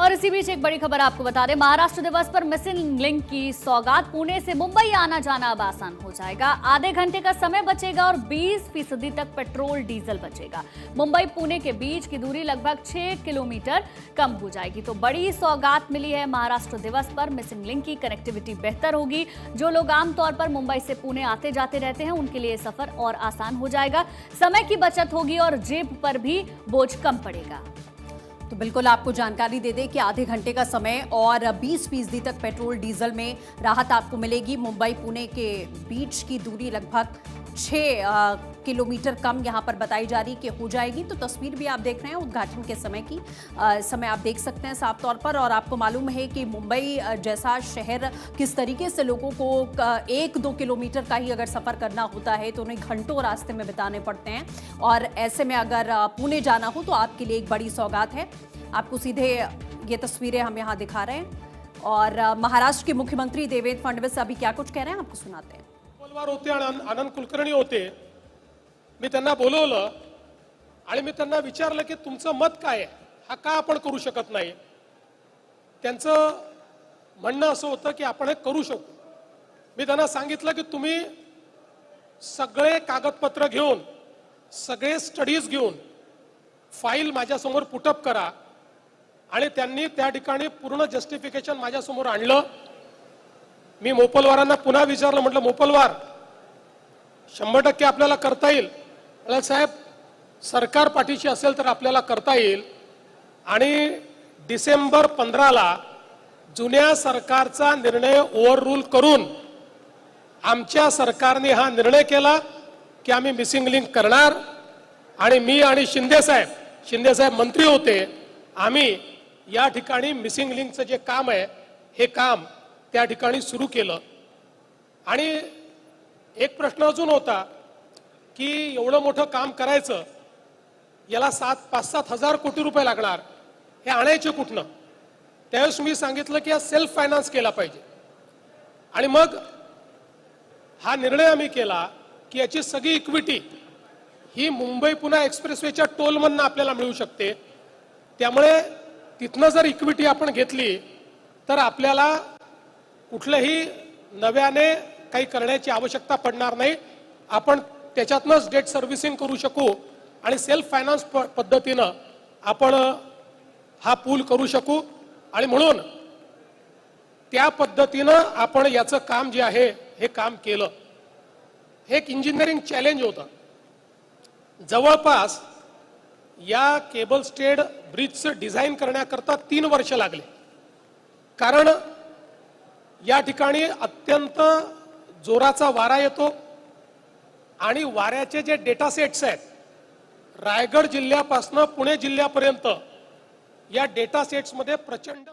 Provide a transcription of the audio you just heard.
और इसी बीच एक बड़ी खबर आपको बता दें, महाराष्ट्र दिवस पर मिसिंग लिंक की सौगात। पुणे से मुंबई आना जाना अब आसान हो जाएगा। आधे घंटे का समय बचेगा और 20% तक पेट्रोल डीजल बचेगा। मुंबई पुणे के बीच की दूरी लगभग 6 किलोमीटर कम हो जाएगी। तो बड़ी सौगात मिली है महाराष्ट्र दिवस पर। मिसिंग लिंक की कनेक्टिविटी बेहतर होगी। जो लोग आमतौर पर मुंबई से पुणे आते जाते रहते हैं, उनके लिए सफर और आसान हो जाएगा। समय की बचत होगी और जेब पर भी बोझ कम पड़ेगा। तो बिल्कुल आपको जानकारी दे दें कि आधे घंटे का समय और 20% तक पेट्रोल डीजल में राहत आपको मिलेगी। मुंबई पुणे के बीच की दूरी लगभग 6 किलोमीटर कम यहां पर बताई जा रही कि हो जाएगी। तो तस्वीर भी आप देख रहे हैं उद्घाटन के समय की, समय आप देख सकते हैं साफ तौर पर। और आपको मालूम है कि मुंबई जैसा शहर किस तरीके से लोगों को 1-2 किलोमीटर का ही अगर सफ़र करना होता है तो उन्हें घंटों रास्ते में बिताने पड़ते हैं। और ऐसे में अगर पुणे जाना हो तो आपके लिए एक बड़ी सौगात है। आपको सीधे ये तस्वीरें हम यहाँ दिखा रहे हैं। और महाराष्ट्र के मुख्यमंत्री देवेंद्र फडणवीस अभी क्या कुछ कह रहे हैं आपको सुनाते हैं। होते आनंद कुलकर्णी होते, मी त्यांना बोलवलं आणि मी त्यांना विचारलं की तुमचं मत काय आहे, हा का आपण करू शकत नाही। त्यांचं म्हणणं असं होतं की आपण हे करू शकतो। मी त्यांना सांगितलं की तुम्ही सगळे कागदपत्र घेऊन, सगळे स्टडीज घेऊन फाईल माझ्यासमोर पुटअप करा। आणि त्यांनी त्या ठिकाणी पूर्ण जस्टिफिकेशन माझ्यासमोर आणलं। मी मोपलवारांना पुन्हा विचारलं, म्हटलं मोपलवार 100% आपल्याला करता येईल? म्हणाले साहेब सरकार पाठीशी असेल तर आपल्याला करता येईल। आणि डिसेंबर 15ला जुन्या सरकारचा निर्णय ओव्हररूल करून आमच्या सरकारने हा निर्णय केला की आम्ही मिसिंग लिंक करणार। आणि मी आणि शिंदे साहेब मंत्री होते, आम्ही या ठिकाणी मिसिंग लिंकचं जे काम आहे हे काम त्या ठिकाणी सुरू केलं। आणि एक प्रश्न अजून होता की एवढं मोठं काम करायचं, याला 5-7 हजार कोटी रुपये लागणार, हे आणायचे कुठनं? त्यावेळेस मी सांगितलं की हा सेल्फ फायनान्स केला पाहिजे। आणि मग हा निर्णय आम्ही केला की याची सगळी इक्विटी ही मुंबई पुणे एक्सप्रेसवेच्या टोलमधनं आपल्याला मिळू शकते। त्यामुळे तिथनं जर इक्विटी आपण घेतली तर आपल्याला कुठल्याही नव्याने काही करण्याची आवश्यकता पडणार नाही। आपण त्याच्यातनंच डेट सर्व्हिसिंग करू शकू आणि सेल्फ फायनान्स पद्धतीनं आपण हा पूल करू शकू। आणि म्हणून त्या पद्धतीनं आपण याचं काम जे आहे हे काम केलं। हे एक इंजिनिअरिंग चॅलेंज होतं। जवळपास या केबल स्टेड ब्रिजचं डिझाईन करण्याकरता 3 वर्ष लागले। कारण या ठिकाणी अत्यंत जोराचा वारा येतो आणि वाऱ्याचे जे डेटा सेट्स आहेत, रायगड जिल्ह्यापासून पुणे जिल्ह्यापर्यंत या डेटा सेट्स मध्ये प्रचंड